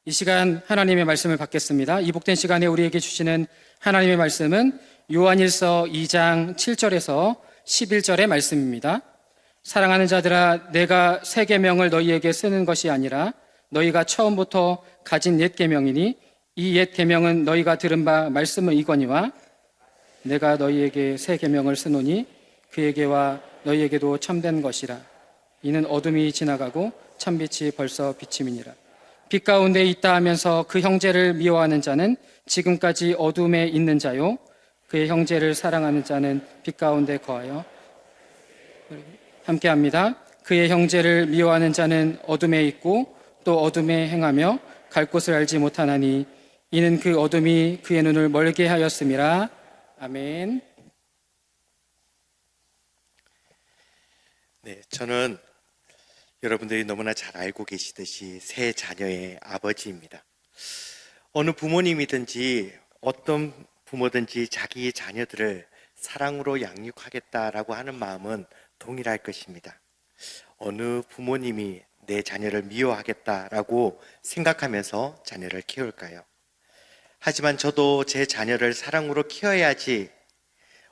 이 시간 하나님의 말씀을 받겠습니다. 이 복된 시간에 우리에게 주시는 하나님의 말씀은 요한일서 2장 7절에서 11절의 말씀입니다. 사랑하는 자들아, 내가 새 계명을 너희에게 쓰는 것이 아니라 너희가 처음부터 가진 옛 계명이니 이 옛 계명은 너희가 들은 바 말씀은 이거니와 내가 너희에게 새 계명을 쓰노니 그에게와 너희에게도 참된 것이라. 이는 어둠이 지나가고 참빛이 벌써 비침이니라. 빛 가운데 있다 하면서 그 형제를 미워하는 자는 지금까지 어둠에 있는 자요, 그의 형제를 사랑하는 자는 빛 가운데 거하여 함께합니다. 그의 형제를 미워하는 자는 어둠에 있고 또 어둠에 행하며 갈 곳을 알지 못하나니 이는 그 어둠이 그의 눈을 멀게 하였음이라. 아멘. 네, 저는 여러분들이 너무나 잘 알고 계시듯이 세 자녀의 아버지입니다. 어느 부모님이든지 어떤 부모든지 자기 자녀들을 사랑으로 양육하겠다라고 하는 마음은 동일할 것입니다. 어느 부모님이 내 자녀를 미워하겠다라고 생각하면서 자녀를 키울까요? 하지만 저도 제 자녀를 사랑으로 키워야지,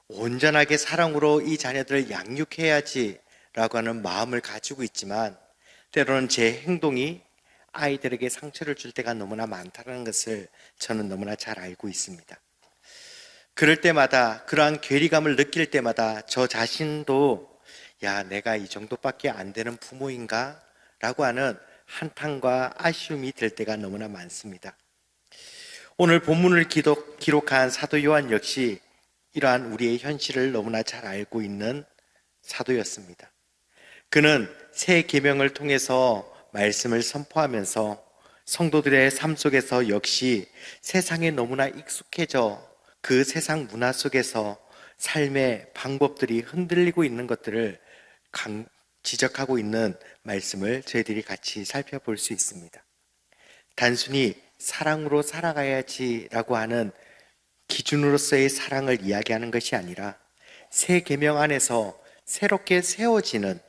온전하게 사랑으로 이 자녀들을 양육해야지 라고 하는 마음을 가지고 있지만 때로는 제 행동이 아이들에게 상처를 줄 때가 너무나 많다는 것을 저는 너무나 잘 알고 있습니다. 그럴 때마다, 그러한 괴리감을 느낄 때마다 저 자신도 내가 이 정도밖에 안 되는 부모인가? 라고 하는 한탄과 아쉬움이 들 때가 너무나 많습니다. 오늘 본문을 기록한 사도 요한 역시 이러한 우리의 현실을 너무나 잘 알고 있는 사도였습니다. 그는 새 계명을 통해서 말씀을 선포하면서 성도들의 삶 속에서 역시 세상에 너무나 익숙해져 그 세상 문화 속에서 삶의 방법들이 흔들리고 있는 것들을 지적하고 있는 말씀을 저희들이 같이 살펴볼 수 있습니다. 단순히 사랑으로 살아가야지라고 하는 기준으로서의 사랑을 이야기하는 것이 아니라 새 계명 안에서 새롭게 세워지는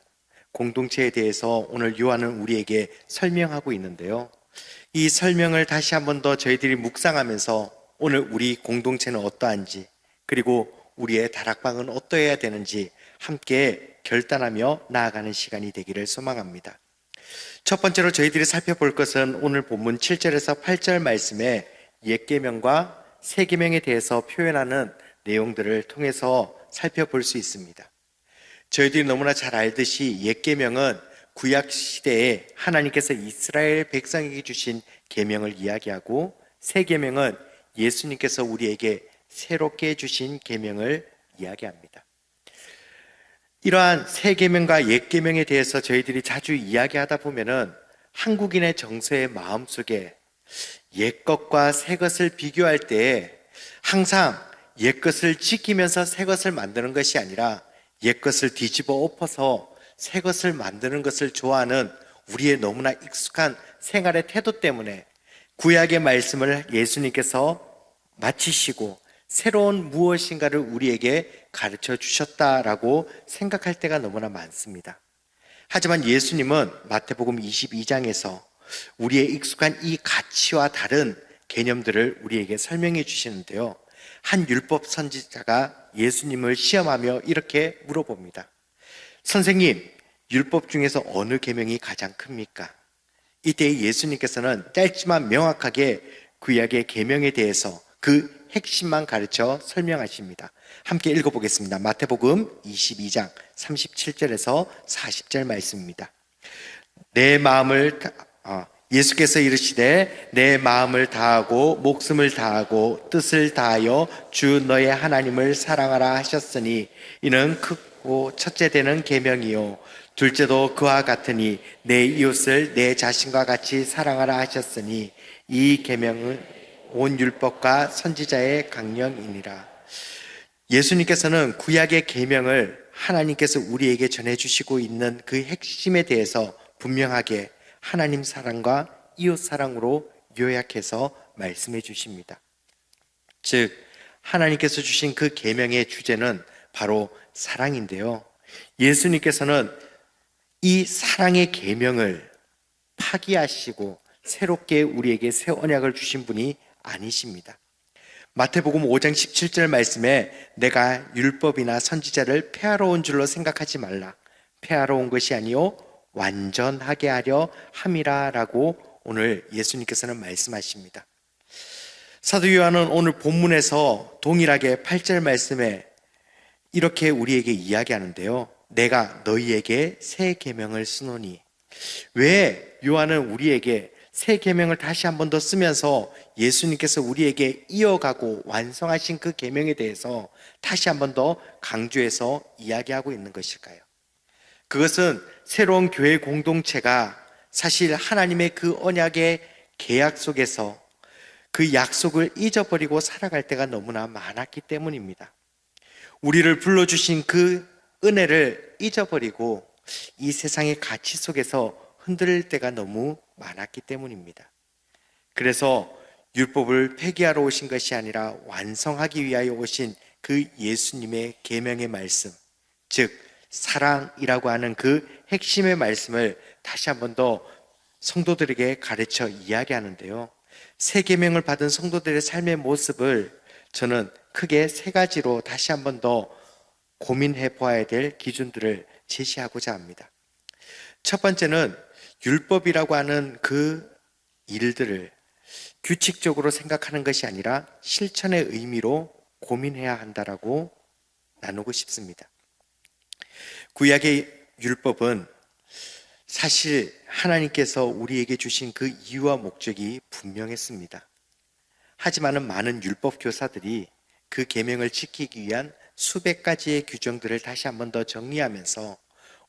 공동체에 대해서 오늘 요한은 우리에게 설명하고 있는데요. 이 설명을 다시 한 번 더 저희들이 묵상하면서 오늘 우리 공동체는 어떠한지, 그리고 우리의 다락방은 어떠해야 되는지 함께 결단하며 나아가는 시간이 되기를 소망합니다. 첫 번째로 저희들이 살펴볼 것은 오늘 본문 7절에서 8절 말씀에 옛 계명과 새 계명에 대해서 표현하는 내용들을 통해서 살펴볼 수 있습니다. 저희들이 너무나 잘 알듯이 옛 계명은 구약 시대에 하나님께서 이스라엘 백성에게 주신 계명을 이야기하고, 새 계명은 예수님께서 우리에게 새롭게 주신 계명을 이야기합니다. 이러한 새 계명과 옛 계명에 대해서 저희들이 자주 이야기하다 보면은 한국인의 정서의 마음속에 옛 것과 새 것을 비교할 때 항상 옛 것을 지키면서 새 것을 만드는 것이 아니라 옛 것을 뒤집어 엎어서 새 것을 만드는 것을 좋아하는 우리의 너무나 익숙한 생활의 태도 때문에 구약의 말씀을 예수님께서 마치시고 새로운 무엇인가를 우리에게 가르쳐 주셨다라고 생각할 때가 너무나 많습니다. 하지만 예수님은 마태복음 22장에서 우리의 익숙한 이 가치와 다른 개념들을 우리에게 설명해 주시는데요. 한 율법 선지자가 예수님을 시험하며 이렇게 물어봅니다. 선생님, 율법 중에서 어느 계명이 가장 큽니까? 이때 예수님께서는 짧지만 명확하게 구약의 계명에 대해서 그 핵심만 가르쳐 설명하십니다. 함께 읽어보겠습니다. 마태복음 22장 37절에서 40절 말씀입니다. 예수께서 이르시되 내 마음을 다하고 목숨을 다하고 뜻을 다하여 주 너의 하나님을 사랑하라 하셨으니 이는 크고 첫째 되는 계명이요 둘째도 그와 같으니 내 이웃을 내 자신과 같이 사랑하라 하셨으니 이 계명은 온 율법과 선지자의 강령이니라. 예수님께서는 구약의 계명을 하나님께서 우리에게 전해주시고 있는 그 핵심에 대해서 분명하게 하나님 사랑과 이웃 사랑으로 요약해서 말씀해 주십니다. 즉 하나님께서 주신 그 계명의 주제는 바로 사랑인데요. 예수님께서는 이 사랑의 계명을 파기하시고 새롭게 우리에게 새 언약을 주신 분이 아니십니다. 마태복음 5장 17절 말씀에 내가 율법이나 선지자를 폐하러 온 줄로 생각하지 말라. 폐하러 온 것이 아니요 완전하게 하려 함이라 라고 오늘 예수님께서는 말씀하십니다. 사도 요한은 오늘 본문에서 동일하게 8절 말씀에 이렇게 우리에게 이야기하는데요. 내가 너희에게 새 계명을 쓰노니. 왜 요한은 우리에게 새 계명을 다시 한 번 더 쓰면서 예수님께서 우리에게 이어가고 완성하신 그 계명에 대해서 다시 한 번 더 강조해서 이야기하고 있는 것일까요? 그것은 새로운 교회 공동체가 사실 하나님의 그 언약의 계약 속에서 그 약속을 잊어버리고 살아갈 때가 너무나 많았기 때문입니다. 우리를 불러주신 그 은혜를 잊어버리고 이 세상의 가치 속에서 흔들릴 때가 너무 많았기 때문입니다. 그래서 율법을 폐기하러 오신 것이 아니라 완성하기 위하여 오신 그 예수님의 계명의 말씀, 즉 사랑이라고 하는 그 핵심의 말씀을 다시 한 번 더 성도들에게 가르쳐 이야기하는데요. 새 계명을 받은 성도들의 삶의 모습을 저는 크게 세 가지로 다시 한 번 더 고민해 보아야 될 기준들을 제시하고자 합니다. 첫 번째는 율법이라고 하는 그 일들을 규칙적으로 생각하는 것이 아니라 실천의 의미로 고민해야 한다라고 나누고 싶습니다. 구약의 율법은 사실 하나님께서 우리에게 주신 그 이유와 목적이 분명했습니다. 하지만은 많은 율법 교사들이 그 계명을 지키기 위한 수백 가지의 규정들을 다시 한 번 더 정리하면서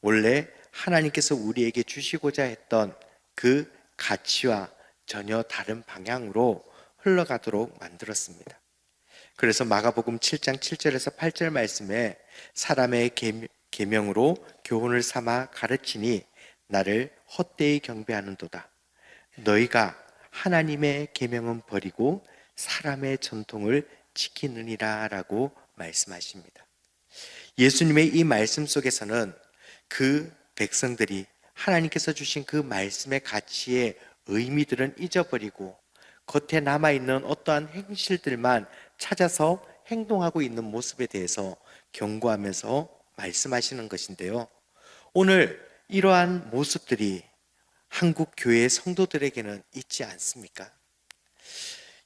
원래 하나님께서 우리에게 주시고자 했던 그 가치와 전혀 다른 방향으로 흘러가도록 만들었습니다. 그래서 마가복음 7장 7절에서 8절 말씀에 사람의 계명으로 교훈을 삼아 가르치니 나를 헛되이 경배하는도다. 너희가 하나님의 계명은 버리고 사람의 전통을 지키느니라 라고 말씀하십니다. 예수님의 이 말씀 속에서는 그 백성들이 하나님께서 주신 그 말씀의 가치의 의미들은 잊어버리고 겉에 남아있는 어떠한 행실들만 찾아서 행동하고 있는 모습에 대해서 경고하면서 말씀하시는 것인데요. 오늘 이러한 모습들이 한국 교회의 성도들에게는 있지 않습니까?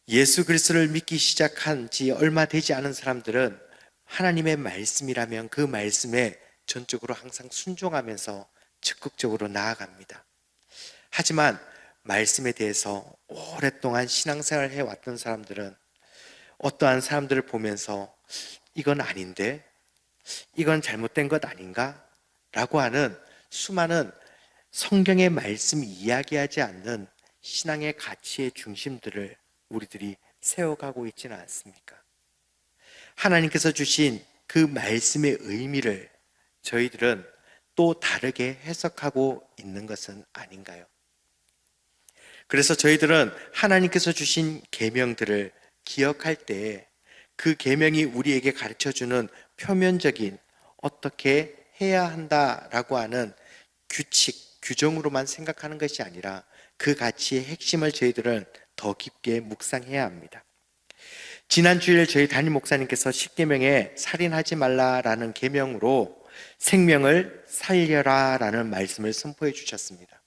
예수 그리스도를 믿기 시작한 지 얼마 되지 않은 사람들은 하나님의 말씀이라면 그 말씀에 전적으로 항상 순종하면서 적극적으로 나아갑니다. 하지만 말씀에 대해서 오랫동안 신앙생활을 해왔던 사람들은 어떠한 사람들을 보면서 이건 아닌데? 이건 잘못된 것 아닌가? 라고 하는 수많은 성경의 말씀이 이야기하지 않는 신앙의 가치의 중심들을 우리들이 세워가고 있지는 않습니까? 하나님께서 주신 그 말씀의 의미를 저희들은 또 다르게 해석하고 있는 것은 아닌가요? 그래서 저희들은 하나님께서 주신 계명들을 기억할 때 그 계명이 우리에게 가르쳐주는 표면적인 어떻게 해야 한다라고 하는 규칙, 규정으로만 생각하는 것이 아니라 그 가치의 핵심을 저희들은 더 깊게 묵상해야 합니다. 지난 주일 저희 담임 목사님께서 10계명에 살인하지 말라라는 계명으로 생명을 살려라 라는 말씀을 선포해 주셨습니다.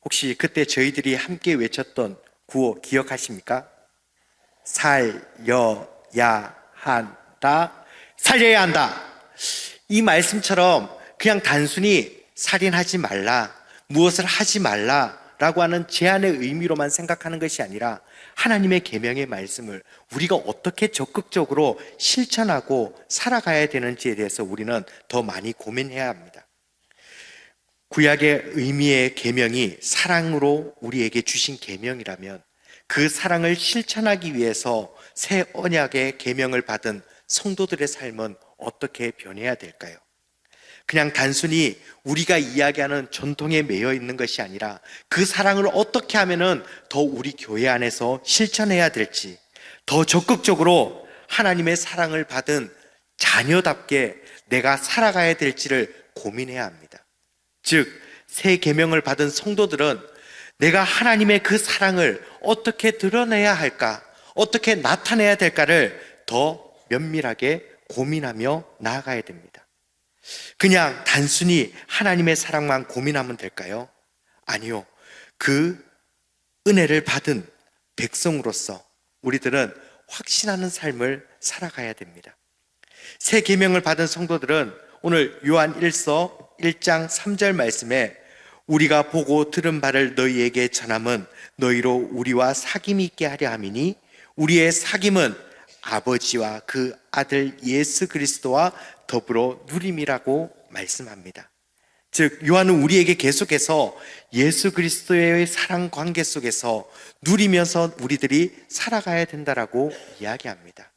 혹시 그때 저희들이 함께 외쳤던 구호 기억하십니까? 살려야 한다, 살려야 한다. 이 말씀처럼 그냥 단순히 살인하지 말라, 무엇을 하지 말라라고 하는 제한의 의미로만 생각하는 것이 아니라 하나님의 계명의 말씀을 우리가 어떻게 적극적으로 실천하고 살아가야 되는지에 대해서 우리는 더 많이 고민해야 합니다. 구약의 의미의 계명이 사랑으로 우리에게 주신 계명이라면 그 사랑을 실천하기 위해서 새 언약의 계명을 받은 성도들의 삶은 어떻게 변해야 될까요? 그냥 단순히 우리가 이야기하는 전통에 매여 있는 것이 아니라 그 사랑을 어떻게 하면은 더 우리 교회 안에서 실천해야 될지, 더 적극적으로 하나님의 사랑을 받은 자녀답게 내가 살아가야 될지를 고민해야 합니다. 즉, 새 계명을 받은 성도들은 내가 하나님의 그 사랑을 어떻게 드러내야 할까, 어떻게 나타내야 될까를 더 면밀하게 고민하며 나아가야 됩니다. 그냥 단순히 하나님의 사랑만 고민하면 될까요? 아니요. 그 은혜를 받은 백성으로서 우리들은 확신하는 삶을 살아가야 됩니다. 새 계명을 받은 성도들은 오늘 요한 1서 1장 3절 말씀에 우리가 보고 들은 바를 너희에게 전함은 너희로 우리와 사귐이 있게 하려 함이니 우리의 사귐은 아버지와 그 아들 예수 그리스도와 더불어 누림이라고 말씀합니다. 즉 요한은 우리에게 계속해서 예수 그리스도의 사랑 관계 속에서 누리면서 우리들이 살아가야 된다라고 이야기합니다.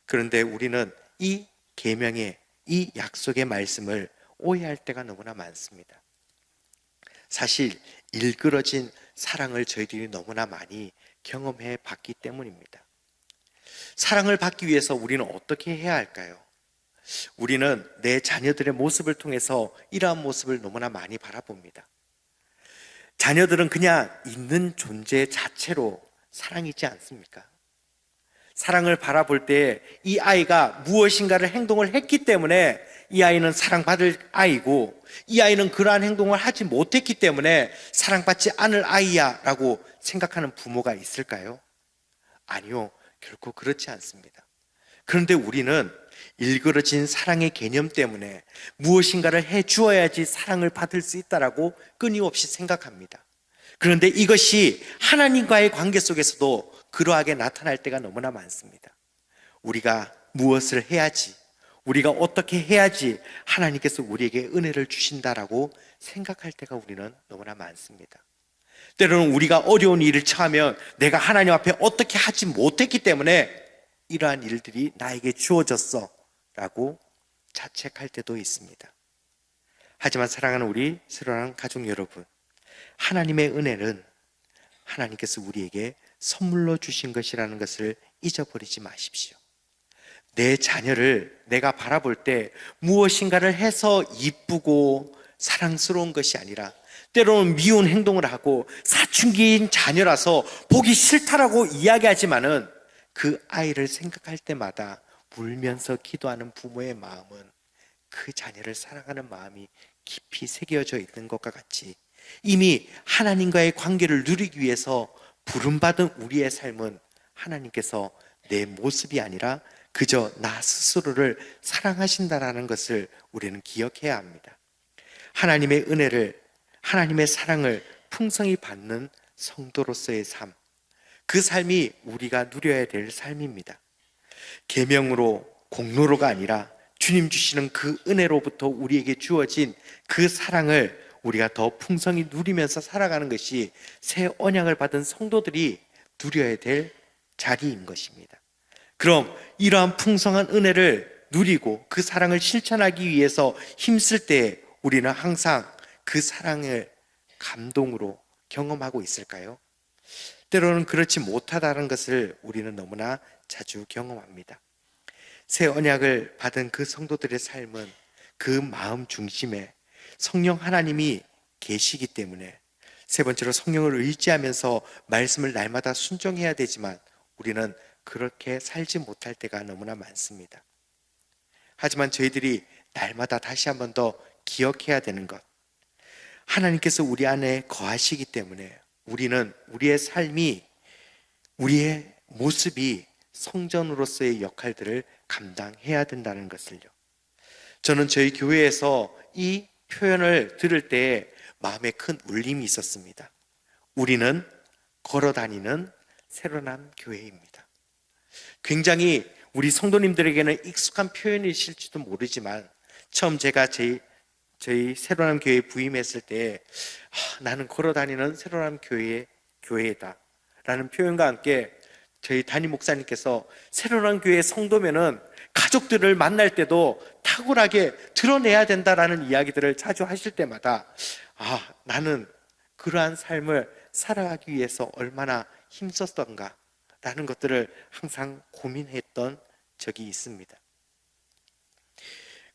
그런데 우리는 이 계명의 이 약속의 말씀을 오해할 때가 너무나 많습니다. 사실 일그러진 사랑을 저희들이 너무나 많이 경험해 봤기 때문입니다. 사랑을 받기 위해서 우리는 어떻게 해야 할까요? 우리는 내 자녀들의 모습을 통해서 이러한 모습을 너무나 많이 바라봅니다. 자녀들은 그냥 있는 존재 자체로 사랑이지 않습니까? 사랑을 바라볼 때 이 아이가 무엇인가를 행동을 했기 때문에 이 아이는 사랑받을 아이고, 이 아이는 그러한 행동을 하지 못했기 때문에 사랑받지 않을 아이야 라고 생각하는 부모가 있을까요? 아니요, 결코 그렇지 않습니다. 그런데 우리는 일그러진 사랑의 개념 때문에 무엇인가를 해주어야지 사랑을 받을 수 있다라고 끊임없이 생각합니다. 그런데 이것이 하나님과의 관계 속에서도 그러하게 나타날 때가 너무나 많습니다. 우리가 무엇을 해야지, 우리가 어떻게 해야지 하나님께서 우리에게 은혜를 주신다라고 생각할 때가 우리는 너무나 많습니다. 때로는 우리가 어려운 일을 처하면 내가 하나님 앞에 어떻게 하지 못했기 때문에 이러한 일들이 나에게 주어졌어 라고 자책할 때도 있습니다. 하지만 사랑하는 우리 사랑하는 가족 여러분, 하나님의 은혜는 하나님께서 우리에게 선물로 주신 것이라는 것을 잊어버리지 마십시오. 내 자녀를 내가 바라볼 때 무엇인가를 해서 이쁘고 사랑스러운 것이 아니라 때로는 미운 행동을 하고 사춘기인 자녀라서 보기 싫다라고 이야기하지만은 그 아이를 생각할 때마다 울면서 기도하는 부모의 마음은 그 자녀를 사랑하는 마음이 깊이 새겨져 있는 것과 같이 이미 하나님과의 관계를 누리기 위해서 부름받은 우리의 삶은 하나님께서 내 모습이 아니라 그저 나 스스로를 사랑하신다라는 것을 우리는 기억해야 합니다. 하나님의 은혜를, 하나님의 사랑을 풍성히 받는 성도로서의 삶, 그 삶이 우리가 누려야 될 삶입니다. 계명으로, 공로로가 아니라 주님 주시는 그 은혜로부터 우리에게 주어진 그 사랑을 우리가 더 풍성히 누리면서 살아가는 것이 새 언약을 받은 성도들이 누려야 될 자리인 것입니다. 그럼 이러한 풍성한 은혜를 누리고 그 사랑을 실천하기 위해서 힘쓸 때 우리는 항상 그 사랑을 감동으로 경험하고 있을까요? 때로는 그렇지 못하다는 것을 우리는 너무나 자주 경험합니다. 새 언약을 받은 그 성도들의 삶은 그 마음 중심에 성령 하나님이 계시기 때문에, 세 번째로 성령을 의지하면서 말씀을 날마다 순종해야 되지만 우리는 그렇게 살지 못할 때가 너무나 많습니다. 하지만 저희들이 날마다 다시 한 번 더 기억해야 되는 것, 하나님께서 우리 안에 거하시기 때문에 우리는 우리의 삶이, 우리의 모습이 성전으로서의 역할들을 감당해야 된다는 것을요. 저는 저희 교회에서 이 표현을 들을 때 마음에 큰 울림이 있었습니다. 우리는 걸어다니는 새로난 교회입니다. 굉장히 우리 성도님들에게는 익숙한 표현이실지도 모르지만 처음 제가 저희 새로남 교회에 부임했을 때 나는 걸어다니는 새로남 교회다 라는 표현과 함께 저희 담임 목사님께서 새로남 교회 성도면은 가족들을 만날 때도 탁월하게 드러내야 된다라는 이야기들을 자주 하실 때마다 나는 그러한 삶을 살아가기 위해서 얼마나 힘썼던가 라는 것들을 항상 고민했던 적이 있습니다.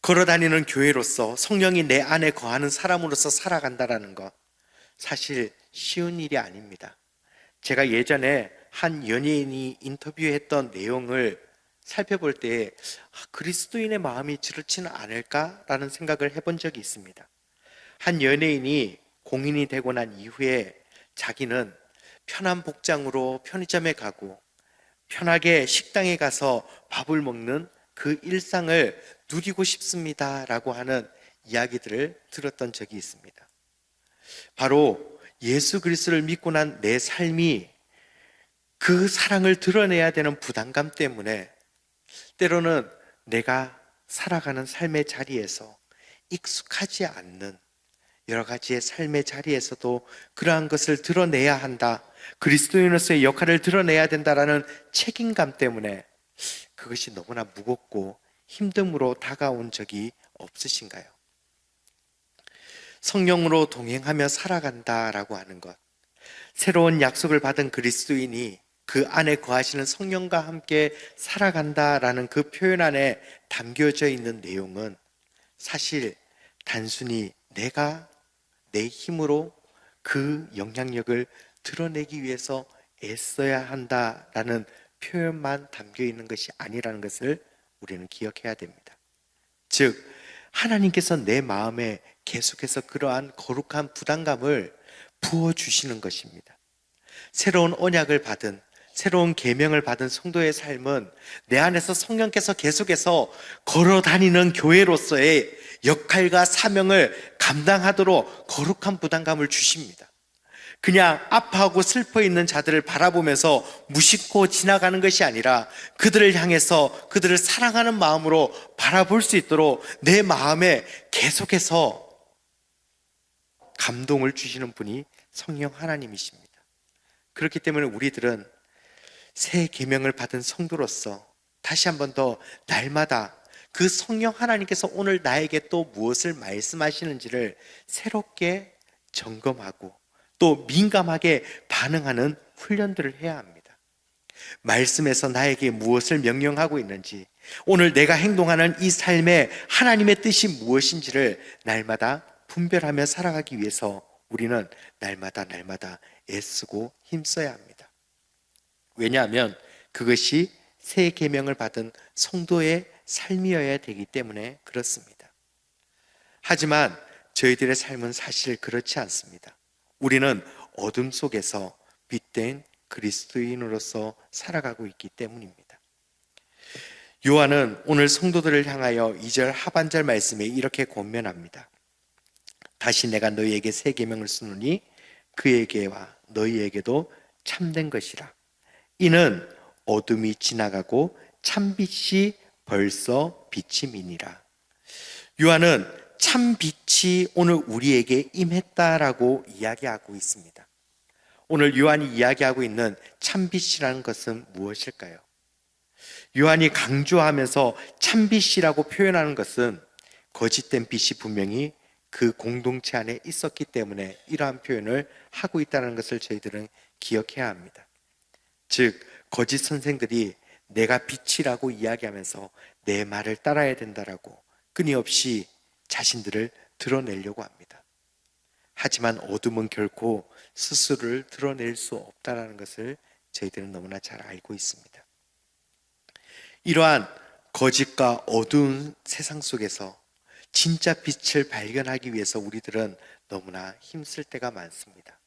걸어다니는 교회로서 성령이 내 안에 거하는 사람으로서 살아간다라는 것, 사실 쉬운 일이 아닙니다. 제가 예전에 한 연예인이 인터뷰했던 내용을 살펴볼 때 그리스도인의 마음이 저렇지는 않을까라는 생각을 해본 적이 있습니다. 한 연예인이 공인이 되고 난 이후에 자기는 편한 복장으로 편의점에 가고 편하게 식당에 가서 밥을 먹는 그 일상을 누리고 싶습니다라고 하는 이야기들을 들었던 적이 있습니다. 바로 예수 그리스도를 믿고 난 내 삶이 그 사랑을 드러내야 되는 부담감 때문에 때로는 내가 살아가는 삶의 자리에서 익숙하지 않는 여러 가지의 삶의 자리에서도 그러한 것을 드러내야 한다, 그리스도인으로서의 역할을 드러내야 된다라는 책임감 때문에 그것이 너무나 무겁고 힘듦으로 다가온 적이 없으신가요? 성령으로 동행하며 살아간다라고 하는 것, 새로운 약속을 받은 그리스도인이 그 안에 거하시는 성령과 함께 살아간다라는 그 표현 안에 담겨져 있는 내용은 사실 단순히 내가 내 힘으로 그 영향력을 드러내기 위해서 애써야 한다라는 표현만 담겨 있는 것이 아니라는 것을 우리는 기억해야 됩니다. 즉, 하나님께서 내 마음에 계속해서 그러한 거룩한 부담감을 부어주시는 것입니다. 새로운 언약을 받은, 새로운 계명을 받은 성도의 삶은 내 안에서 성령께서 계속해서 걸어다니는 교회로서의 역할과 사명을 감당하도록 거룩한 부담감을 주십니다. 그냥 아파하고 슬퍼 있는 자들을 바라보면서 무심코 지나가는 것이 아니라 그들을 향해서 그들을 사랑하는 마음으로 바라볼 수 있도록 내 마음에 계속해서 감동을 주시는 분이 성령 하나님이십니다. 그렇기 때문에 우리들은 새 계명을 받은 성도로서 다시 한 번 더 날마다 그 성령 하나님께서 오늘 나에게 또 무엇을 말씀하시는지를 새롭게 점검하고 또 민감하게 반응하는 훈련들을 해야 합니다. 말씀에서 나에게 무엇을 명령하고 있는지, 오늘 내가 행동하는 이 삶에 하나님의 뜻이 무엇인지를 날마다 분별하며 살아가기 위해서 우리는 날마다 애쓰고 힘써야 합니다. 왜냐하면 그것이 새 계명을 받은 성도의 삶이어야 되기 때문에 그렇습니다. 하지만 저희들의 삶은 사실 그렇지 않습니다. 우리는 어둠 속에서 빛된 그리스도인으로서 살아가고 있기 때문입니다. 요한은 오늘 성도들을 향하여 2절 하반절 말씀에 이렇게 권면합니다. 다시 내가 너희에게 새 계명을 쓰노니 그에게와 너희에게도 참된 것이라. 이는 어둠이 지나가고 참빛이 벌써 빛이 미니라. 요한은 참빛이 오늘 우리에게 임했다라고 이야기하고 있습니다. 오늘 요한이 이야기하고 있는 참빛이라는 것은 무엇일까요? 요한이 강조하면서 참빛이라고 표현하는 것은 거짓된 빛이 분명히 그 공동체 안에 있었기 때문에 이러한 표현을 하고 있다는 것을 저희들은 기억해야 합니다. 즉, 거짓 선생들이 내가 빛이라고 이야기하면서 내 말을 따라야 된다라고 끊임없이 자신들을 드러내려고 합니다. 하지만 어둠은 결코 스스로를 드러낼 수 없다는 것을 저희들은 너무나 잘 알고 있습니다. 이러한 거짓과 어두운 세상 속에서 진짜 빛을 발견하기 위해서 우리들은 너무나 힘쓸 때가 많습니다.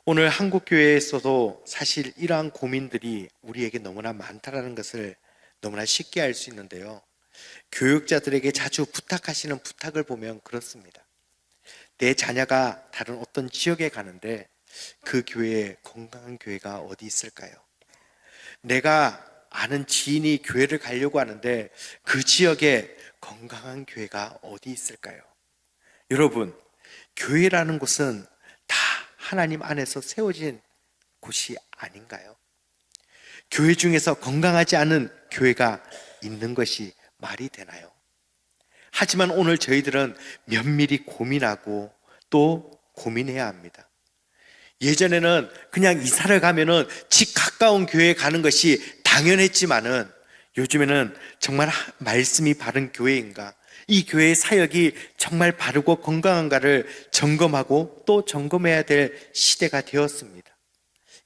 오늘 한국교회에서도 사실 이러한 고민들이 우리에게 너무나 많다는 것을 너무나 쉽게 알 수 있는데요. 교육자들에게 자주 부탁하시는 부탁을 보면 그렇습니다. 내 자녀가 다른 어떤 지역에 가는데 그 교회에 건강한 교회가 어디 있을까요? 내가 아는 지인이 교회를 가려고 하는데 그 지역에 건강한 교회가 어디 있을까요? 여러분, 교회라는 곳은 다 하나님 안에서 세워진 곳이 아닌가요? 교회 중에서 건강하지 않은 교회가 있는 것이 말이 되나요? 하지만 오늘 저희들은 면밀히 고민하고 또 고민해야 합니다. 예전에는 그냥 이사를 가면은 집 가까운 교회에 가는 것이 당연했지만은 요즘에는 정말 말씀이 바른 교회인가? 이 교회의 사역이 정말 바르고 건강한가를 점검하고 또 점검해야 될 시대가 되었습니다.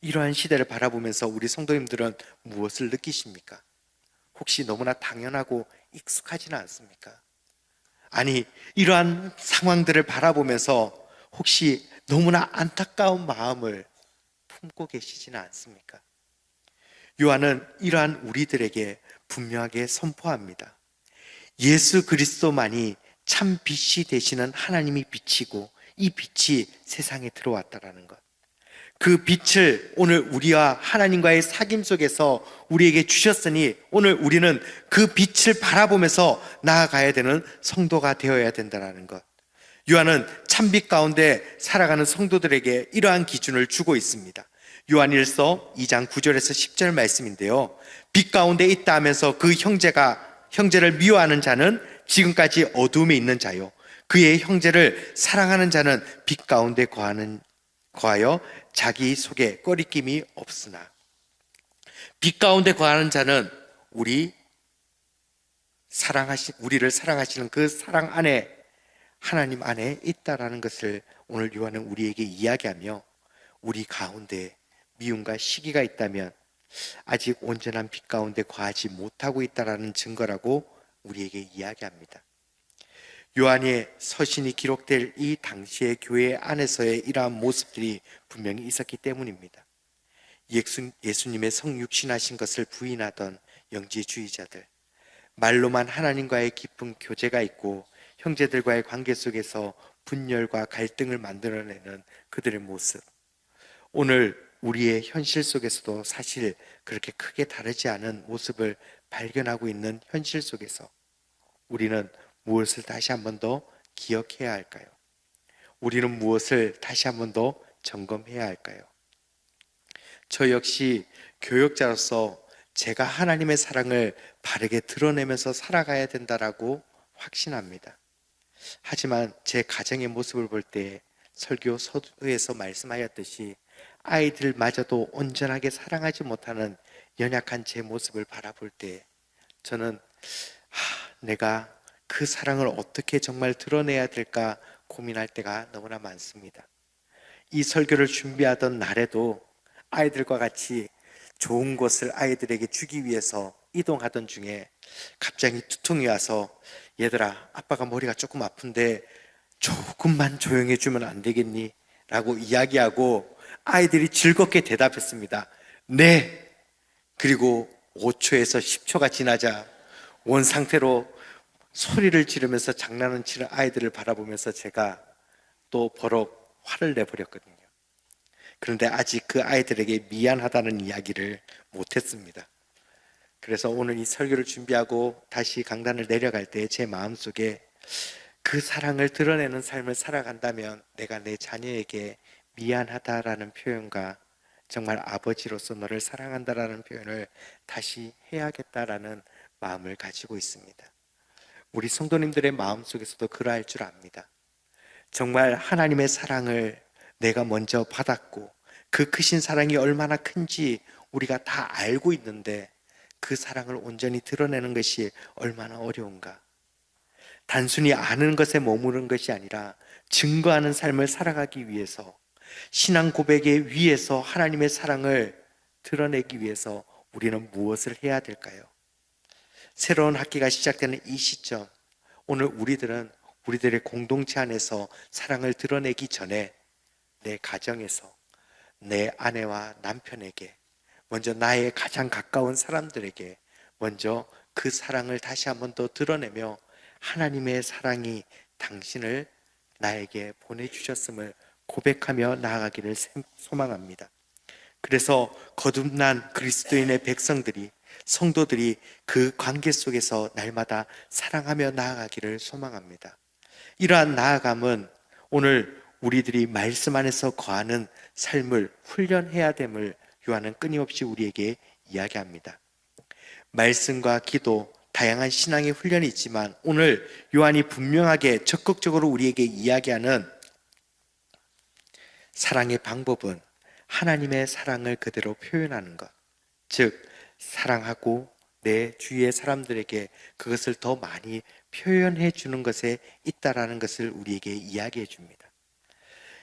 이러한 시대를 바라보면서 우리 성도님들은 무엇을 느끼십니까? 혹시 너무나 당연하고 익숙하지는 않습니까? 아니, 이러한 상황들을 바라보면서 혹시 너무나 안타까운 마음을 품고 계시지는 않습니까? 요한은 이러한 우리들에게 분명하게 선포합니다. 예수 그리스도만이 참 빛이 되시는 하나님이 빛이고 이 빛이 세상에 들어왔다라는 것. 그 빛을 오늘 우리와 하나님과의 사귐 속에서 우리에게 주셨으니 오늘 우리는 그 빛을 바라보면서 나아가야 되는 성도가 되어야 된다는 것. 요한은 참빛 가운데 살아가는 성도들에게 이러한 기준을 주고 있습니다. 요한일서 2장 9절에서 10절 말씀인데요. 빛 가운데 있다 하면서 그 형제를 미워하는 자는 지금까지 어둠에 있는 자요, 그의 형제를 사랑하는 자는 빛 가운데 거하여 자기 속에 꺼리낌이 없으나. 빛 가운데 거하는 자는 우리를 사랑하시는 그 사랑 안에, 하나님 안에 있다라는 것을 오늘 요한은 우리에게 이야기하며, 우리 가운데 미움과 시기가 있다면 아직 온전한 빛 가운데 거하지 못하고 있다라는 증거라고 우리에게 이야기합니다. 요한의 서신이 기록될 이 당시의 교회 안에서의 이러한 모습들이 분명히 있었기 때문입니다. 예수님의 성육신하신 것을 부인하던 영지주의자들, 말로만 하나님과의 깊은 교제가 있고 형제들과의 관계 속에서 분열과 갈등을 만들어내는 그들의 모습, 오늘 우리의 현실 속에서도 사실 그렇게 크게 다르지 않은 모습을 발견하고 있는 현실 속에서 우리는 무엇을 다시 한 번 더 기억해야 할까요? 우리는 무엇을 다시 한 번 더 점검해야 할까요? 저 역시 교역자로서 제가 하나님의 사랑을 바르게 드러내면서 살아가야 된다라고 확신합니다. 하지만 제 가정의 모습을 볼 때 설교 서두에서 말씀하였듯이 아이들마저도 온전하게 사랑하지 못하는 연약한 제 모습을 바라볼 때 저는 내가 그 사랑을 어떻게 정말 드러내야 될까 고민할 때가 너무나 많습니다. 이 설교를 준비하던 날에도 아이들과 같이 좋은 것을 아이들에게 주기 위해서 이동하던 중에 갑자기 두통이 와서, 얘들아, 아빠가 머리가 조금 아픈데 조금만 조용해 주면 안 되겠니? 라고 이야기하고 아이들이 즐겁게 대답했습니다. 네. 그리고 5초에서 10초가 지나자 원 상태로 소리를 지르면서 장난을 치는 아이들을 바라보면서 제가 또 버럭 화를 내버렸거든요. 그런데 아직 그 아이들에게 미안하다는 이야기를 못했습니다. 그래서 오늘 이 설교를 준비하고 다시 강단을 내려갈 때 제 마음속에 그 사랑을 드러내는 삶을 살아간다면 내가 내 자녀에게 미안하다라는 표현과 정말 아버지로서 너를 사랑한다라는 표현을 다시 해야겠다라는 마음을 가지고 있습니다. 우리 성도님들의 마음속에서도 그러할 줄 압니다. 정말 하나님의 사랑을 내가 먼저 받았고 그 크신 사랑이 얼마나 큰지 우리가 다 알고 있는데 그 사랑을 온전히 드러내는 것이 얼마나 어려운가. 단순히 아는 것에 머무른 것이 아니라 증거하는 삶을 살아가기 위해서, 신앙 고백의 위에서 하나님의 사랑을 드러내기 위해서 우리는 무엇을 해야 될까요? 새로운 학기가 시작되는 이 시점, 오늘 우리들의 공동체 안에서 사랑을 드러내기 전에 내 가정에서 내 아내와 남편에게, 먼저 나의 가장 가까운 사람들에게 먼저 그 사랑을 다시 한 번 더 드러내며 하나님의 사랑이 당신을 나에게 보내주셨음을 고백하며 나아가기를 소망합니다. 그래서 거듭난 그리스도인의 백성들이, 성도들이 그 관계 속에서 날마다 사랑하며 나아가기를 소망합니다. 이러한 나아감은 오늘 우리들이 말씀 안에서 거하는 삶을 훈련해야 됨을 요한은 끊임없이 우리에게 이야기합니다. 말씀과 기도, 다양한 신앙의 훈련이 있지만 오늘 요한이 분명하게 적극적으로 우리에게 이야기하는 사랑의 방법은 하나님의 사랑을 그대로 표현하는 것, 즉 사랑하고 내 주위의 사람들에게 그것을 더 많이 표현해 주는 것에 있다라는 것을 우리에게 이야기해 줍니다.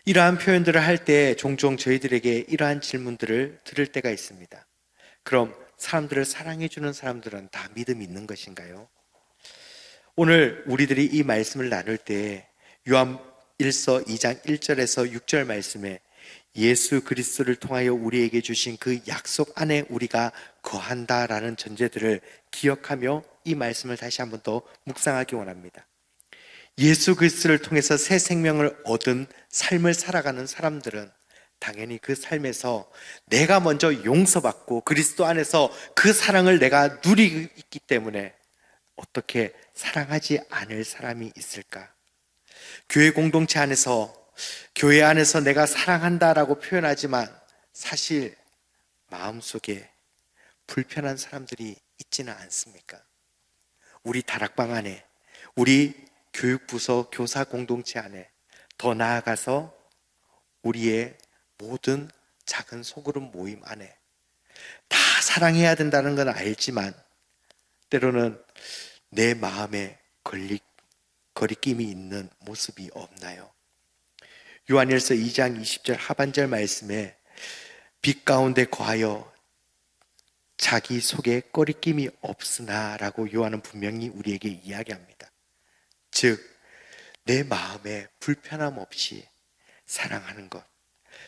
이러한 표현들을 할 때 종종 저희들에게 이러한 질문들을 들을 때가 있습니다. 그럼 사람들을 사랑해 주는 사람들은 다 믿음이 있는 것인가요? 오늘 우리들이 이 말씀을 나눌 때 요한 1서 2장 1절에서 6절 말씀에 예수 그리스도를 통하여 우리에게 주신 그 약속 안에 우리가 거한다라는 전제들을 기억하며 이 말씀을 다시 한번 더 묵상하기 원합니다. 예수 그리스도를 통해서 새 생명을 얻은 삶을 살아가는 사람들은 당연히 그 삶에서 내가 먼저 용서받고 그리스도 안에서 그 사랑을 내가 누리고 있기 때문에 어떻게 사랑하지 않을 사람이 있을까? 교회 공동체 안에서, 교회 안에서 내가 사랑한다라고 표현하지만 사실 마음속에 불편한 사람들이 있지는 않습니까? 우리 다락방 안에, 우리 교육부서 교사 공동체 안에, 더 나아가서 우리의 모든 작은 소그룹 모임 안에 다 사랑해야 된다는 건 알지만 때로는 내 마음에 거리낌이 있는 모습이 없나요? 요한일서 2장 20절 하반절 말씀에 빛 가운데 거하여 자기 속에 거리낌이 없으나 라고 요한은 분명히 우리에게 이야기합니다. 즉 내 마음에 불편함 없이 사랑하는 것,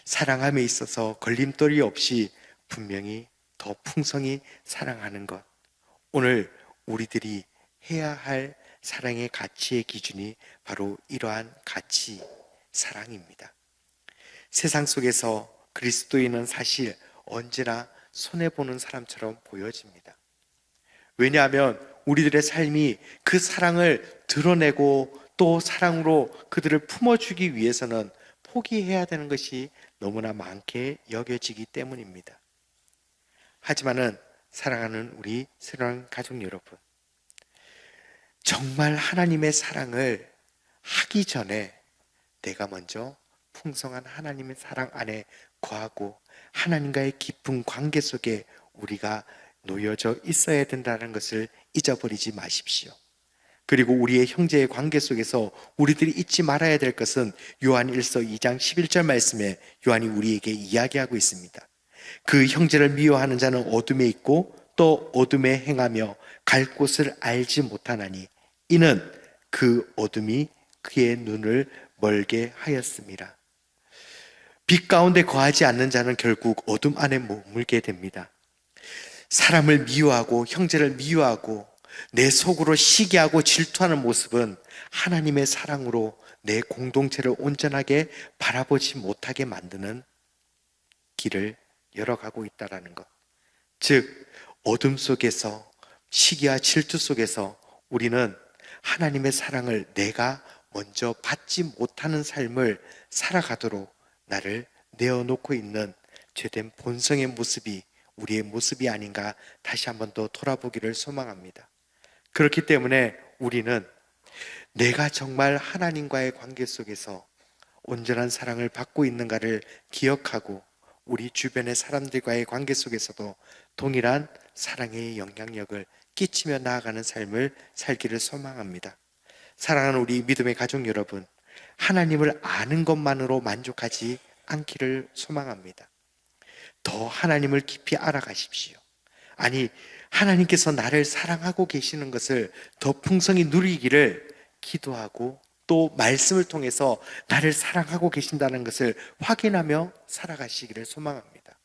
사랑함에 있어서 걸림돌이 없이 분명히 더 풍성히 사랑하는 것, 오늘 우리들이 해야 할 사랑의 가치의 기준이 바로 이러한 가치, 사랑입니다. 세상 속에서 그리스도인은 사실 언제나 손해보는 사람처럼 보여집니다. 왜냐하면 우리들의 삶이 그 사랑을 드러내고 또 사랑으로 그들을 품어주기 위해서는 포기해야 되는 것이 너무나 많게 여겨지기 때문입니다. 하지만은 사랑하는 우리 사랑하는 가족 여러분, 정말 하나님의 사랑을 하기 전에 내가 먼저 풍성한 하나님의 사랑 안에 거하고 하나님과의 깊은 관계 속에 우리가 놓여져 있어야 된다는 것을 잊어버리지 마십시오. 그리고 우리의 형제의 관계 속에서 우리들이 잊지 말아야 될 것은 요한 1서 2장 11절 말씀에 요한이 우리에게 이야기하고 있습니다. 그 형제를 미워하는 자는 어둠에 있고 또 어둠에 행하며 갈 곳을 알지 못하나니 이는 그 어둠이 그의 눈을 멀게 하였습니다. 빛 가운데 거하지 않는 자는 결국 어둠 안에 머물게 됩니다. 사람을 미워하고 형제를 미워하고 내 속으로 시기하고 질투하는 모습은 하나님의 사랑으로 내 공동체를 온전하게 바라보지 못하게 만드는 길을 열어가고 있다는 것. 즉 어둠 속에서, 시기와 질투 속에서 우리는 하나님의 사랑을 내가 먼저 받지 못하는 삶을 살아가도록 나를 내어놓고 있는 죄된 본성의 모습이 우리의 모습이 아닌가 다시 한번 더 돌아보기를 소망합니다. 그렇기 때문에 우리는 내가 정말 하나님과의 관계 속에서 온전한 사랑을 받고 있는가를 기억하고 우리 주변의 사람들과의 관계 속에서도 동일한 사랑의 영향력을 끼치며 나아가는 삶을 살기를 소망합니다. 사랑하는 우리 믿음의 가족 여러분, 하나님을 아는 것만으로 만족하지 않기를 소망합니다. 더 하나님을 깊이 알아가십시오. 아니, 하나님께서 나를 사랑하고 계시는 것을 더 풍성히 누리기를 기도하고 또 말씀을 통해서 나를 사랑하고 계신다는 것을 확인하며 살아가시기를 소망합니다.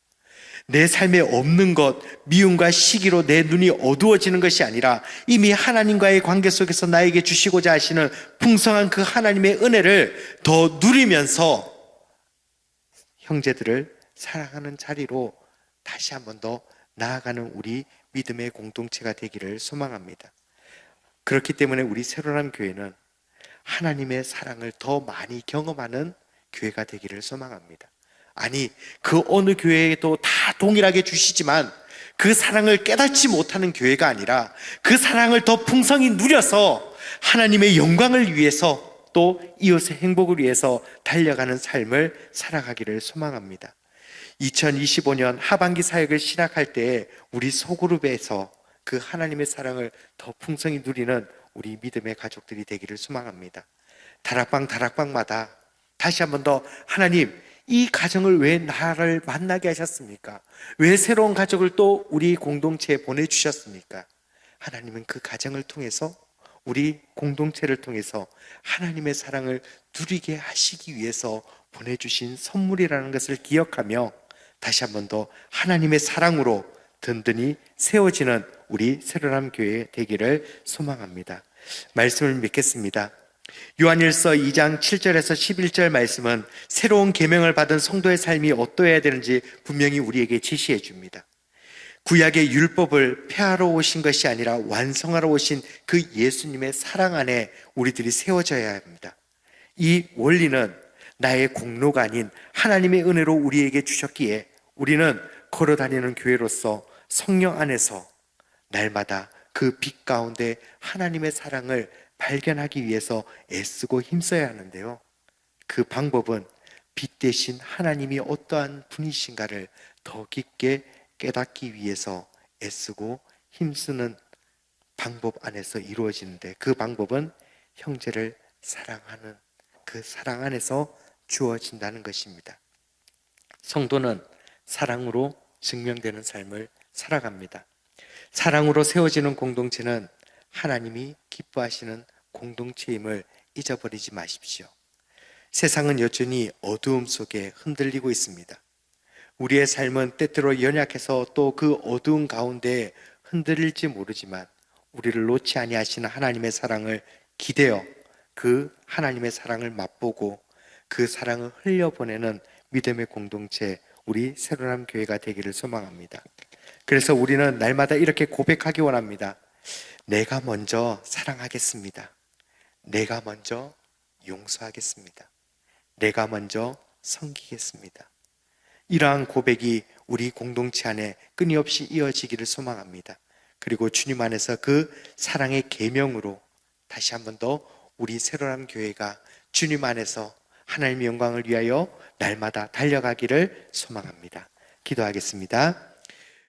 내 삶에 없는 것, 미움과 시기로 내 눈이 어두워지는 것이 아니라 이미 하나님과의 관계 속에서 나에게 주시고자 하시는 풍성한 그 하나님의 은혜를 더 누리면서 형제들을 사랑하는 자리로 다시 한번 더 나아가는 우리 믿음의 공동체가 되기를 소망합니다. 그렇기 때문에 우리 새로운 교회는 하나님의 사랑을 더 많이 경험하는 교회가 되기를 소망합니다. 아니, 그 어느 교회에도 다 동일하게 주시지만 그 사랑을 깨닫지 못하는 교회가 아니라 그 사랑을 더 풍성히 누려서 하나님의 영광을 위해서 또 이웃의 행복을 위해서 달려가는 삶을 살아가기를 소망합니다. 2025년 하반기 사역을 시작할 때 우리 소그룹에서 그 하나님의 사랑을 더 풍성히 누리는 우리 믿음의 가족들이 되기를 소망합니다. 다락방마다 다시 한 번 더 하나님, 이 가정을 왜 나를 만나게 하셨습니까? 왜 새로운 가족을 또 우리 공동체에 보내주셨습니까? 하나님은 그 가정을 통해서, 우리 공동체를 통해서 하나님의 사랑을 누리게 하시기 위해서 보내주신 선물이라는 것을 기억하며 다시 한 번 더 하나님의 사랑으로 든든히 세워지는 우리 새로남 교회 되기를 소망합니다. 말씀을 믿겠습니다. 요한일서 2장 7절에서 11절 말씀은 새로운 계명을 받은 성도의 삶이 어떠해야 되는지 분명히 우리에게 지시해 줍니다. 구약의 율법을 폐하러 오신 것이 아니라 완성하러 오신 그 예수님의 사랑 안에 우리들이 세워져야 합니다. 이 원리는 나의 공로가 아닌 하나님의 은혜로 우리에게 주셨기에 우리는 걸어다니는 교회로서 성령 안에서 날마다 그 빛 가운데 하나님의 사랑을 발견하기 위해서 애쓰고 힘써야 하는데요. 그 방법은 빛 대신 하나님이 어떠한 분이신가를 더 깊게 깨닫기 위해서 애쓰고 힘쓰는 방법 안에서 이루어지는데, 그 방법은 형제를 사랑하는 그 사랑 안에서 주어진다는 것입니다. 성도는 사랑으로 증명되는 삶을 살아갑니다. 사랑으로 세워지는 공동체는 하나님이 기뻐하시는 공동체임을 잊어버리지 마십시오. 세상은 여전히 어두움 속에 흔들리고 있습니다. 우리의 삶은 때때로 연약해서 또 그 어두운 가운데 흔들릴지 모르지만 우리를 놓지 아니하시는 하나님의 사랑을 기대어 그 하나님의 사랑을 맛보고 그 사랑을 흘려보내는 믿음의 공동체, 우리 새로남 교회가 되기를 소망합니다. 그래서 우리는 날마다 이렇게 고백하기 원합니다. 내가 먼저 사랑하겠습니다. 내가 먼저 용서하겠습니다. 내가 먼저 섬기겠습니다. 이러한 고백이 우리 공동체 안에 끊임없이 이어지기를 소망합니다. 그리고 주님 안에서 그 사랑의 계명으로 다시 한 번 더 우리 새로남 교회가 주님 안에서 하나님의 영광을 위하여 날마다 달려가기를 소망합니다. 기도하겠습니다.